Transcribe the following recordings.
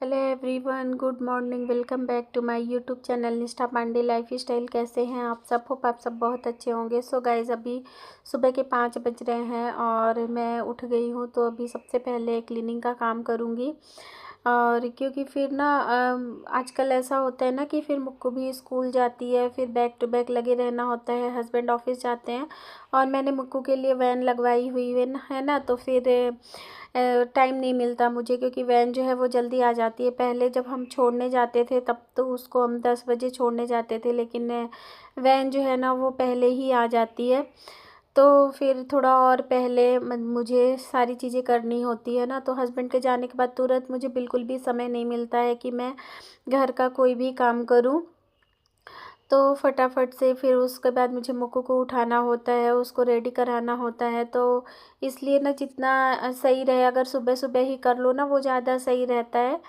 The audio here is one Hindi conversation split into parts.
Hello everyone, good morning. Welcome back to my YouTube channel Nishtha Pandey life style. कैसे हैं आप सब? होप आप सब बहुत अच्छे होंगे। सो गाइज, अभी सुबह के 5 बज रहे हैं और मैं उठ गई हूँ। तो अभी सबसे पहले क्लीनिंग का काम करूँगी। और क्योंकि फिर ना आजकल ऐसा होता है ना कि फिर मुक्कू भी स्कूल जाती है, फिर बैक टू बैक लगे रहना होता है। हस्बैंड ऑफिस जाते हैं और मैंने मुक्कू के लिए वैन लगवाई हुई है ना, तो फिर टाइम नहीं मिलता मुझे, क्योंकि वैन जो है वो जल्दी आ जाती है। पहले जब हम छोड़ने जाते थे तब तो उसको हम 10 बजे छोड़ने जाते थे, लेकिन वैन जो है ना वो पहले ही आ जाती है। तो फिर थोड़ा और पहले मुझे सारी चीज़ें करनी होती है ना, तो हस्बैंड के जाने के बाद तुरंत मुझे बिल्कुल भी समय नहीं मिलता है कि मैं घर का कोई भी काम करूं। तो फटाफट से फिर उसके बाद मुझे मुक्कू को उठाना होता है, उसको रेडी कराना होता है। तो इसलिए ना जितना सही रहे, अगर सुबह सुबह ही कर लो ना वो ज़्यादा सही रहता है।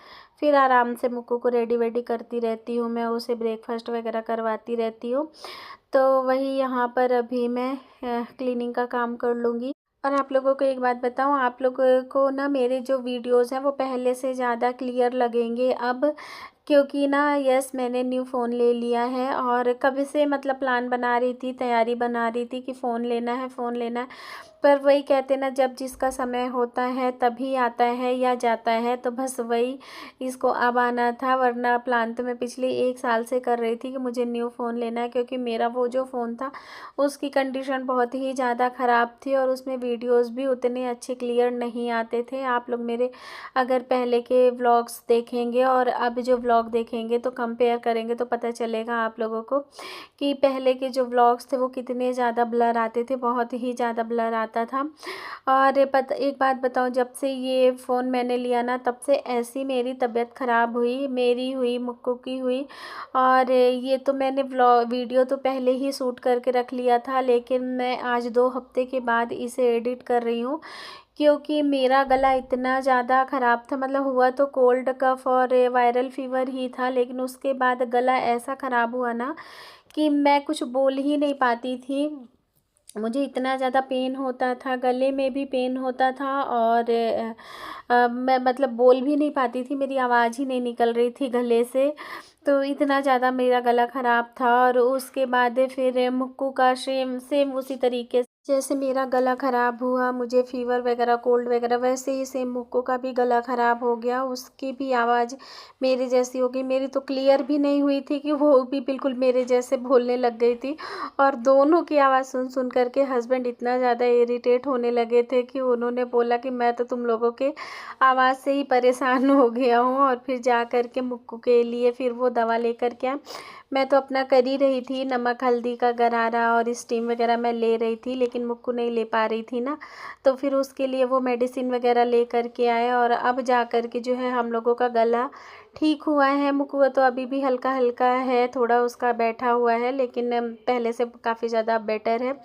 फिर आराम से मुक्कू को रेडी वेडी करती रहती हूँ, मैं उसे ब्रेकफास्ट वगैरह करवाती रहती हूँ। तो वही यहाँ पर अभी मैं क्लीनिंग का काम कर लूँगी। और आप लोगों को एक बात बताऊँ, आप लोगों को ना मेरे जो वीडियोज़ हैं वो पहले से ज़्यादा क्लियर लगेंगे अब, क्योंकि ना यस, मैंने न्यू फ़ोन ले लिया है। और कब से मतलब प्लान बना रही थी, तैयारी बना रही थी कि फ़ोन लेना है, फ़ोन लेना है। पर वही कहते ना, जब जिसका समय होता है तभी आता है या जाता है। तो बस वही इसको अब आना था, वरना प्लान तो मैं पिछले 1 साल से कर रही थी कि मुझे न्यू फ़ोन लेना है। क्योंकि मेरा वो जो फ़ोन था उसकी कंडीशन बहुत ही ज़्यादा ख़राब थी और उसमें वीडियोज़ भी उतने अच्छे क्लियर नहीं आते थे। आप लोग मेरे अगर पहले के व्लॉग्स देखेंगे और अब जो व्लॉग देखेंगे तो कंपेयर करेंगे तो पता चलेगा आप लोगों को कि पहले के जो व्लॉग्स थे वो कितने ज़्यादा ब्लर आते थे, बहुत ही ज़्यादा ब्लर आता था। और एक बात बताऊं, जब से ये फ़ोन मैंने लिया ना तब से ऐसी मेरी तबीयत ख़राब हुई, मेरी हुई, मुक्कू की हुई। और ये तो मैंने वीडियो तो पहले ही शूट करके रख लिया था, लेकिन मैं आज 2 हफ्ते के बाद इसे एडिट कर रही हूँ। क्योंकि मेरा गला इतना ज़्यादा ख़राब था, मतलब हुआ तो कोल्ड कफ़ और वायरल फ़ीवर ही था, लेकिन उसके बाद गला ऐसा ख़राब हुआ ना कि मैं कुछ बोल ही नहीं पाती थी। मुझे इतना ज़्यादा पेन होता था, गले में भी पेन होता था। और मैं मतलब बोल भी नहीं पाती थी, मेरी आवाज़ ही नहीं निकल रही थी गले से। तो इतना ज़्यादा मेरा गला ख़राब था। और उसके बाद फिर मुक्कू का सेम सेम उसी तरीके से जैसे मेरा गला ख़राब हुआ, मुझे फ़ीवर वगैरह, कोल्ड वगैरह, वैसे ही सेम मुक्कू का भी गला ख़राब हो गया। उसकी भी आवाज़ मेरे जैसी हो गई। मेरी तो क्लियर भी नहीं हुई थी कि वो भी बिल्कुल मेरे जैसे बोलने लग गई थी। और दोनों की आवाज़ सुन सुन करके हस्बैंड इतना ज़्यादा इरिटेट होने लगे थे कि उन्होंने बोला कि मैं तो तुम लोगों के आवाज़ से ही परेशान हो गया हूँ। और फिर जा कर के मुक्कू के लिए फिर वो दवा लेकर के आए। मैं तो अपना कर ही रही थी, नमक हल्दी का गरारा और स्टीम वगैरह मैं ले रही थी, लेकिन मुक्कू नहीं ले पा रही थी ना। तो फिर उसके लिए वो मेडिसिन वगैरह ले कर के आए और अब जा कर के जो है हम लोगों का गला ठीक हुआ है। मुकुआ तो अभी भी हल्का हल्का है, थोड़ा उसका बैठा हुआ है, लेकिन पहले से काफ़ी ज़्यादा बेटर है।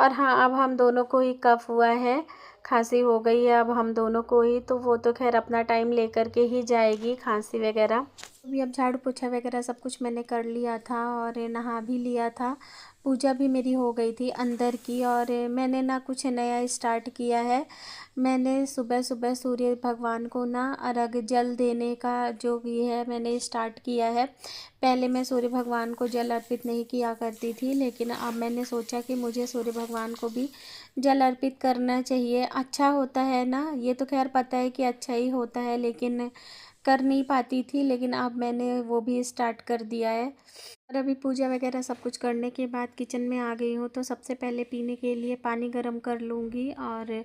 और हाँ, अब हम दोनों को ही कफ़ हुआ है, खांसी हो गई है अब हम दोनों को ही। तो वो तो खैर अपना टाइम लेकर के ही जाएगी, खांसी वगैरह। अभी अब झाड़ू पोछा वगैरह सब कुछ मैंने कर लिया था और नहा भी लिया था। पूजा भी मेरी हो गई थी अंदर की। और मैंने ना कुछ नया स्टार्ट किया है। मैंने सुबह सुबह सूर्य भगवान को ना अर्घ जल देने का जो भी है मैंने स्टार्ट किया है। पहले मैं सूर्य भगवान को जल अर्पित नहीं किया करती थी, लेकिन अब मैंने सोचा कि मुझे सूर्य भगवान को भी जल अर्पित करना चाहिए। अच्छा होता है ना, ये तो खैर पता है कि अच्छा ही होता है, लेकिन कर नहीं पाती थी। लेकिन अब मैंने वो भी स्टार्ट कर दिया है। और अभी पूजा वगैरह सब कुछ करने के बाद किचन में आ गई हूँ। तो सबसे पहले पीने के लिए पानी गर्म कर लूँगी और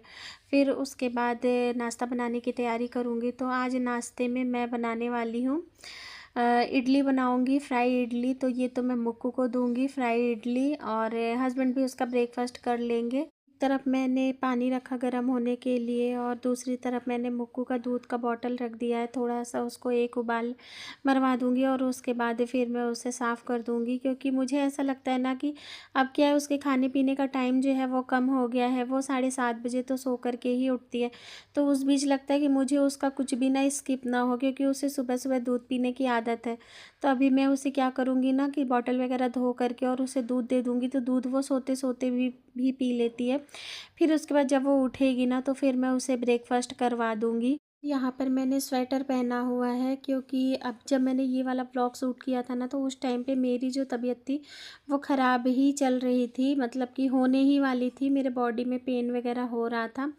फिर उसके बाद नाश्ता बनाने की तैयारी करूँगी। तो आज नाश्ते में मैं बनाने वाली हूँ इडली बनाऊँगी, फ्राई इडली। तो ये तो मैं मुक्कू को दूँगी फ्राई इडली, और हस्बैंड भी उसका ब्रेकफास्ट कर लेंगे। एक तरफ मैंने पानी रखा गर्म होने के लिए और दूसरी तरफ मैंने मुक्कू का दूध का बॉटल रख दिया है। थोड़ा सा उसको एक उबाल मरवा दूंगी और उसके बाद फिर मैं उसे साफ़ कर दूंगी। क्योंकि मुझे ऐसा लगता है ना कि अब क्या है, उसके खाने पीने का टाइम जो है वो कम हो गया है। वो 7:30 बजे तो सो कर के ही उठती है। तो उस बीच लगता है कि मुझे उसका कुछ भी ना स्किप ना हो, क्योंकि उसे सुबह सुबह दूध पीने की आदत है। तो अभी मैं उसे क्या करूँगी ना कि बॉटल वगैरह धो करके और उसे दूध दे दूँगी। तो दूध वो सोते सोते भी पी लेती है। फिर उसके बाद जब वो उठेगी ना तो फिर मैं उसे ब्रेकफास्ट करवा दूँगी। यहाँ पर मैंने स्वेटर पहना हुआ है क्योंकि अब जब मैंने ये वाला व्लॉग शूट किया था ना, तो उस टाइम पे मेरी जो तबीयत थी वो ख़राब ही चल रही थी, मतलब कि होने ही वाली थी। मेरे बॉडी में पेन वगैरह हो रहा था।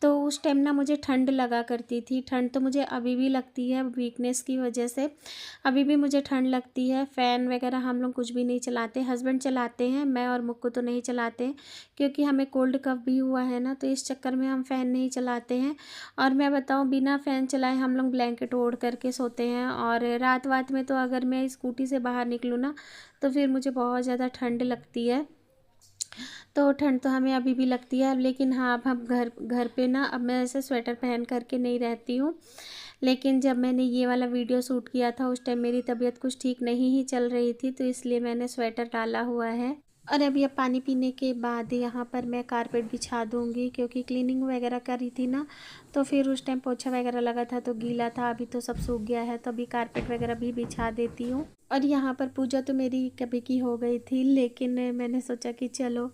तो उस टाइम ना मुझे ठंड लगा करती थी। ठंड तो मुझे अभी भी लगती है वीकनेस की वजह से। अभी भी मुझे ठंड लगती है। फ़ैन वगैरह हम लोग कुछ भी नहीं चलाते, हस्बैंड चलाते हैं, मैं और मुक्कू तो नहीं चलाते, क्योंकि हमें कोल्ड कफ भी हुआ है ना, तो इस चक्कर में हम फ़ैन नहीं चलाते हैं। और मैं बताऊँ, बिना फ़ैन चलाए हम लोग ब्लैंकेट ओढ़ करके सोते हैं। और रात वात में तो अगर मैं स्कूटी से बाहर निकलूँ ना, तो फिर मुझे बहुत ज़्यादा ठंड लगती है। तो ठंड तो हमें अभी भी लगती है, लेकिन हाँ, अब हम घर घर पे ना, अब मैं ऐसे स्वेटर पहन करके नहीं रहती हूँ। लेकिन जब मैंने ये वाला वीडियो शूट किया था, उस टाइम मेरी तबीयत कुछ ठीक नहीं ही चल रही थी, तो इसलिए मैंने स्वेटर डाला हुआ है। और अभी अब पानी पीने के बाद यहाँ पर मैं कारपेट बिछा दूँगी, क्योंकि क्लीनिंग वगैरह करी थी ना, तो फिर उस टाइम पोछा वगैरह लगा था तो गीला था। अभी तो सब सूख गया है, तो अभी कारपेट वगैरह भी बिछा देती हूँ। और यहाँ पर पूजा तो मेरी कभी की हो गई थी, लेकिन मैंने सोचा कि चलो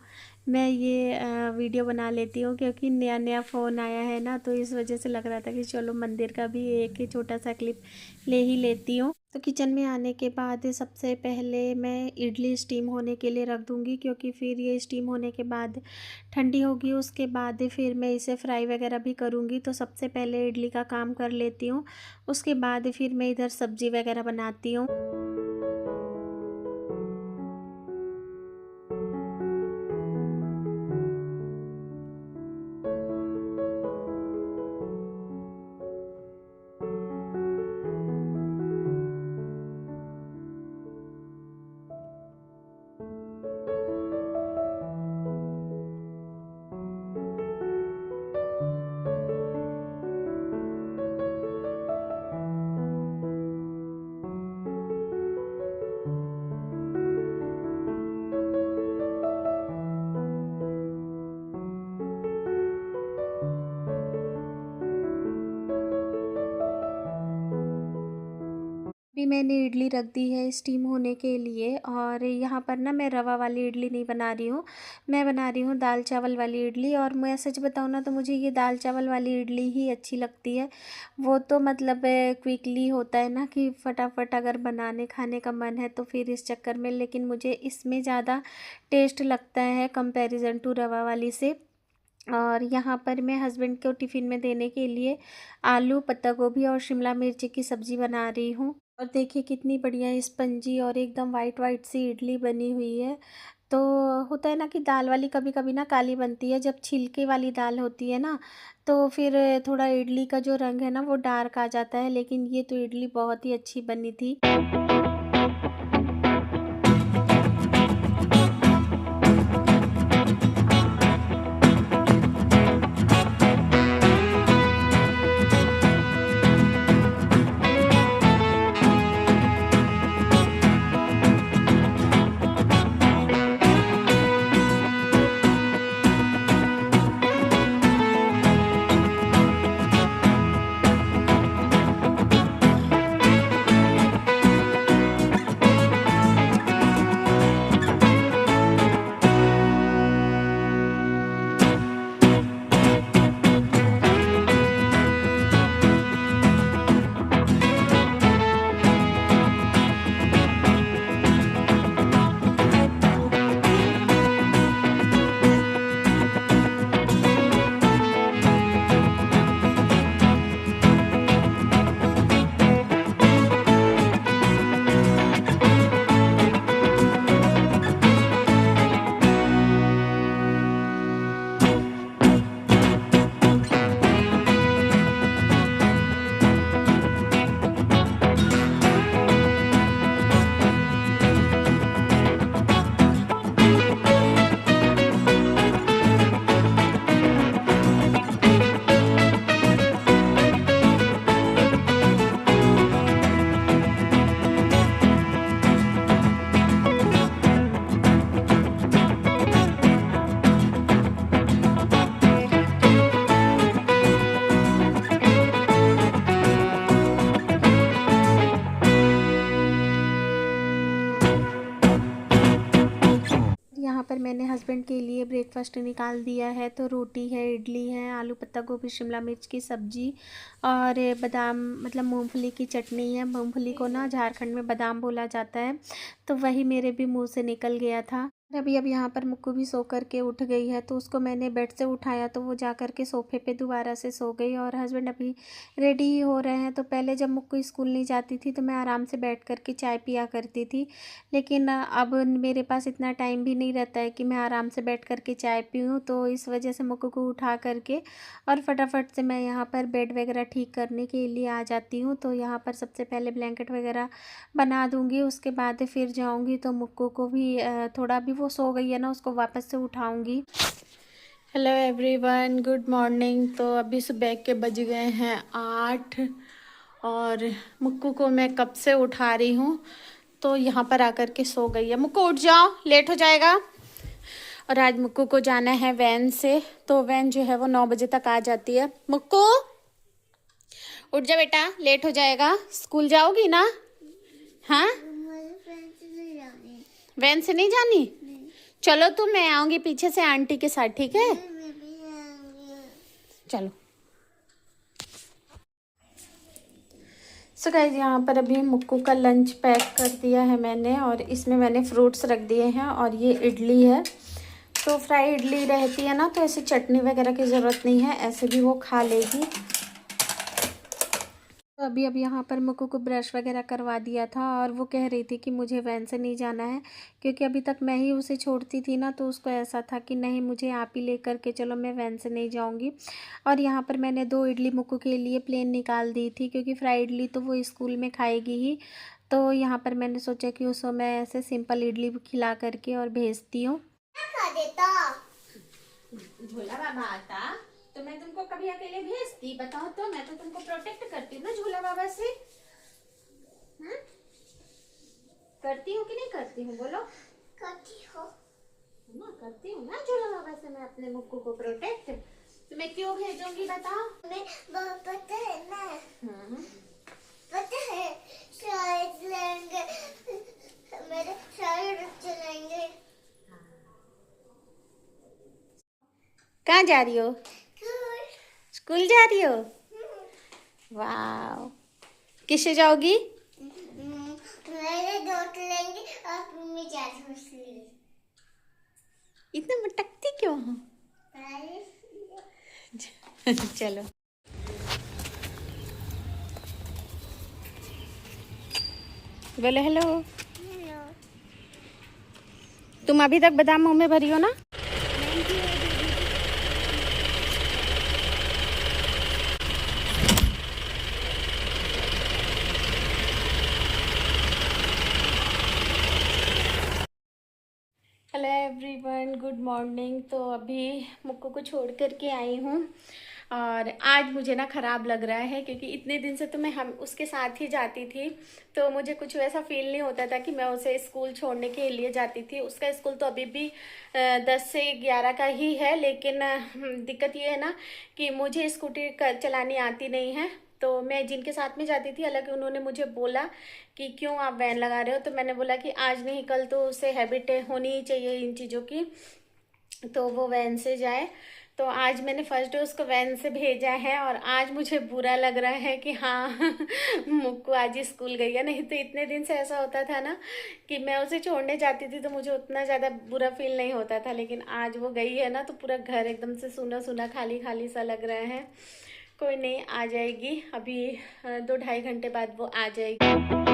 मैं ये वीडियो बना लेती हूँ, क्योंकि नया नया फ़ोन आया है ना, तो इस वजह से लग रहा था कि चलो मंदिर का भी एक ही छोटा सा क्लिप ले ही लेती हूँ। तो किचन में आने के बाद सबसे पहले मैं इडली स्टीम होने के लिए रख दूँगी, क्योंकि फिर ये स्टीम होने के बाद ठंडी होगी। उसके बाद फिर मैं इसे फ्राई वगैरह भी करूँगी, तो सबसे पहले इडली का काम कर लेती हूँ। उसके बाद फिर मैं इधर सब्ज़ी वगैरह बनाती हूँ। अभी मैंने इडली रख दी है स्टीम होने के लिए। और यहाँ पर ना मैं रवा वाली इडली नहीं बना रही हूँ, मैं बना रही हूँ दाल चावल वाली इडली। और मैं सच बताऊँ ना, तो मुझे ये दाल चावल वाली इडली ही अच्छी लगती है। वो तो मतलब क्विकली होता है ना, कि फटाफट अगर बनाने खाने का मन है तो फिर इस चक्कर में, लेकिन मुझे इसमें ज़्यादा टेस्ट लगता है कंपैरिजन टू रवा वाली से। और यहाँ पर मैं हस्बैंड को टिफ़िन में देने के लिए आलू, पत्ता गोभी और शिमला मिर्च की सब्ज़ी बना रही हूँ। और देखिए कितनी बढ़िया स्पंजी और एकदम वाइट वाइट सी इडली बनी हुई है। तो होता है ना कि दाल वाली कभी कभी ना काली बनती है, जब छिलके वाली दाल होती है ना, तो फिर थोड़ा इडली का जो रंग है ना वो डार्क आ जाता है। लेकिन ये तो इडली बहुत ही अच्छी बनी थी। पर मैंने हस्बैंड के लिए ब्रेकफास्ट निकाल दिया है। तो रोटी है, इडली है, आलू पत्ता गोभी शिमला मिर्च की सब्ज़ी और बादाम मतलब मूंगफली की चटनी है। मूंगफली को ना झारखंड में बादाम बोला जाता है, तो वही मेरे भी मुंह से निकल गया था। अभी अब यहाँ पर मुक्कू भी सो कर के उठ गई है, तो उसको मैंने बेड से उठाया तो वो जा कर के सोफ़े पे दोबारा से सो गई। और हस्बैंड अभी रेडी ही हो रहे हैं। तो पहले जब मुक्कू स्कूल नहीं जाती थी तो मैं आराम से बैठ कर के चाय पिया करती थी, लेकिन अब मेरे पास इतना टाइम भी नहीं रहता है कि मैं आराम से बैठ कर के चाय पीऊँ। तो इस वजह से मुक्कू को उठा करके और फटाफट से मैं यहाँ पर बेड वगैरह ठीक करने के लिए आ जाती हूँ। तो यहाँ पर सबसे पहले ब्लैंकेट वगैरह बना दूँगी, उसके बाद फिर जाऊँगी तो मुक्कू को भी थोड़ा भी वो सो गई है ना, उसको वापस से उठाऊंगी। Hello everyone, good morning. तो अभी सुबह के बज गए हैं 8 और मुक्कू को मैं कब से उठा रही हूँ, तो यहाँ पर आकर के सो गई है। मुक्कू उठ जाओ, लेट हो जाएगा। और आज मुक्कू को जाना है वैन से, तो वैन जो है वो 9 बजे तक आ जाती है। मुक्कू उठ जा बेटा, लेट हो जाएगा। स्कूल जाओगी ना? हाँ, वैन से नहीं जानी? चलो तो मैं आऊंगी पीछे से आंटी के साथ, ठीक है? चलो। सो गाइस, यहाँ पर अभी मुक्कू का लंच पैक कर दिया है मैंने, और इसमें मैंने फ्रूट्स रख दिए हैं। और ये इडली है, तो फ्राई इडली रहती है ना, तो ऐसे चटनी वगैरह की ज़रूरत नहीं है, ऐसे भी वो खा लेगी। तो अभी यहाँ पर मुक्कू को ब्रश वगैरह करवा दिया था, और वो कह रही थी कि मुझे वैन से नहीं जाना है, क्योंकि अभी तक मैं ही उसे छोड़ती थी ना, तो उसको ऐसा था कि नहीं, मुझे आप ही लेकर के चलो, मैं वैन से नहीं जाऊंगी। और यहाँ पर मैंने 2 इडली मुक्कू के लिए प्लेन निकाल दी थी, क्योंकि फ्राई इडली तो वो स्कूल में खाएगी ही। तो यहाँ पर मैंने सोचा कि उसको मैं ऐसे सिंपल इडली खिला करके और भेजती हूँ। झोला बाबा आता तो मैं तुमको कभी अकेले भेजती? बताओ तो, मैं तो तुमको प्रोटेक्ट करती हूँ ना झूला बाबा से। करती हूँ कि नहीं करती हूँ? बोलो। करती हो ना? करती हूँ ना झूला बाबा से मैं अपने मुक्कू को प्रोटेक्ट। तो मैं क्यों भेजूंगी बताओ? मैं पता है ना। पता है, शायद लेंगे मेरे, शायद चलेंगे। कहाँ जा रही हो? स्कूल जा रही हो? वाह, किससे जाओगी? मेरे दोस्त लेंगे और मम्मी जाएगी। इतना मटकती क्यों हो? चलो। बोलो हेलो। तुम अभी तक बादाम मुंह में भरी हो ना? Hello everyone, good morning. तो अभी मुक्कू को छोड़ कर के आई हूँ, और आज मुझे ना ख़राब लग रहा है, क्योंकि इतने दिन से तो मैं उसके साथ ही जाती थी, तो मुझे कुछ वैसा फील नहीं होता था कि मैं उसे स्कूल छोड़ने के लिए जाती थी। उसका स्कूल तो अभी भी 10 से 11 का ही है, लेकिन दिक्कत ये है ना कि मुझे स्कूटी चलानी आती नहीं है। तो मैं जिनके साथ में जाती थी, हालांकि उन्होंने मुझे बोला कि क्यों आप वैन लगा रहे हो, तो मैंने बोला कि आज नहीं कल तो उसे हैबिट होनी ही चाहिए इन चीज़ों की, तो वो वैन से जाए। तो आज मैंने फर्स्ट डे उसको वैन से भेजा है, और आज मुझे बुरा लग रहा है कि हाँ मुक्कू आज ही स्कूल गई है। नहीं तो इतने दिन से ऐसा होता था ना कि मैं उसे छोड़ने जाती थी तो मुझे उतना ज़्यादा बुरा फील नहीं होता था, लेकिन आज वो गई है ना, तो पूरा घर एकदम से सूना सूना खाली खाली सा लग रहा है। कोई नहीं, आ जाएगी, अभी 2-2.5 घंटे बाद वो आ जाएगी।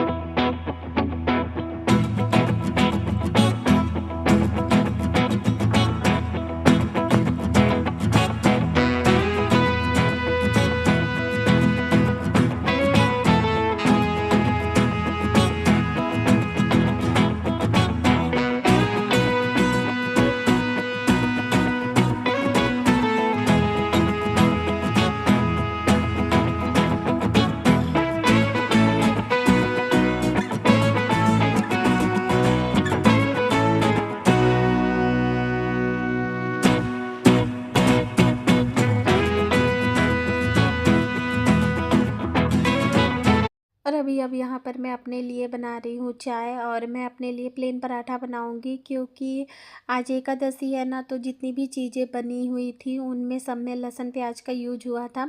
अभी अब यहाँ पर मैं अपने लिए बना रही हूँ चाय, और मैं अपने लिए प्लेन पराठा बनाऊँगी क्योंकि आज एकादशी है ना, तो जितनी भी चीज़ें बनी हुई थी उनमें सब में लहसुन प्याज का यूज हुआ था।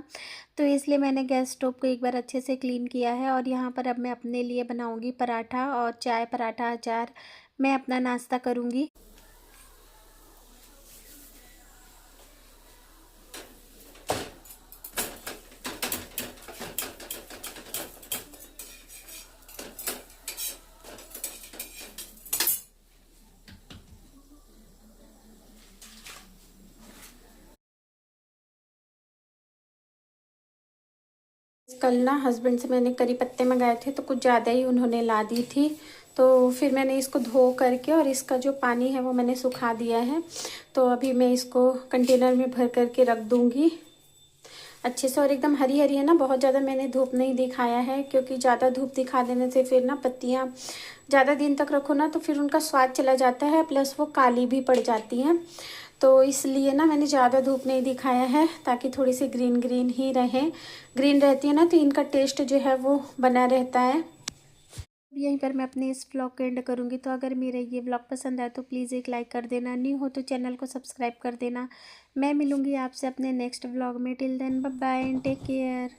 तो इसलिए मैंने गैस स्टोव को एक बार अच्छे से क्लीन किया है, और यहाँ पर अब मैं अपने लिए बनाऊँगी पराठा और चाय, पराठा, अचार। मैं अपना नाश्ता करूँगी। कल ना हस्बैंड से मैंने करी पत्ते मंगाए थे, तो कुछ ज़्यादा ही उन्होंने ला दी थी। तो फिर मैंने इसको धो करके और इसका जो पानी है वो मैंने सुखा दिया है। तो अभी मैं इसको कंटेनर में भर करके रख दूँगी अच्छे से। और एकदम हरी हरी है ना, बहुत ज़्यादा मैंने धूप नहीं दिखाया है क्योंकि ज़्यादा धूप दिखा देने से फिर ना पत्तियाँ ज़्यादा दिन तक रखो ना तो फिर उनका स्वाद चला जाता है, प्लस वो काली भी पड़ जाती हैं। तो इसलिए ना मैंने ज़्यादा धूप नहीं दिखाया है ताकि थोड़ी सी ग्रीन ग्रीन ही रहे। ग्रीन रहती है ना तो इनका टेस्ट जो है वो बना रहता है। यहीं पर मैं अपने इस व्लॉग को एंड करूँगी। तो अगर मेरा ये व्लॉग पसंद आए तो प्लीज़ एक लाइक कर देना, न्यू हो तो चैनल को सब्सक्राइब कर देना। मैं मिलूँगी आपसे अपने नेक्स्ट व्लॉग में। Till then bye bye and take care.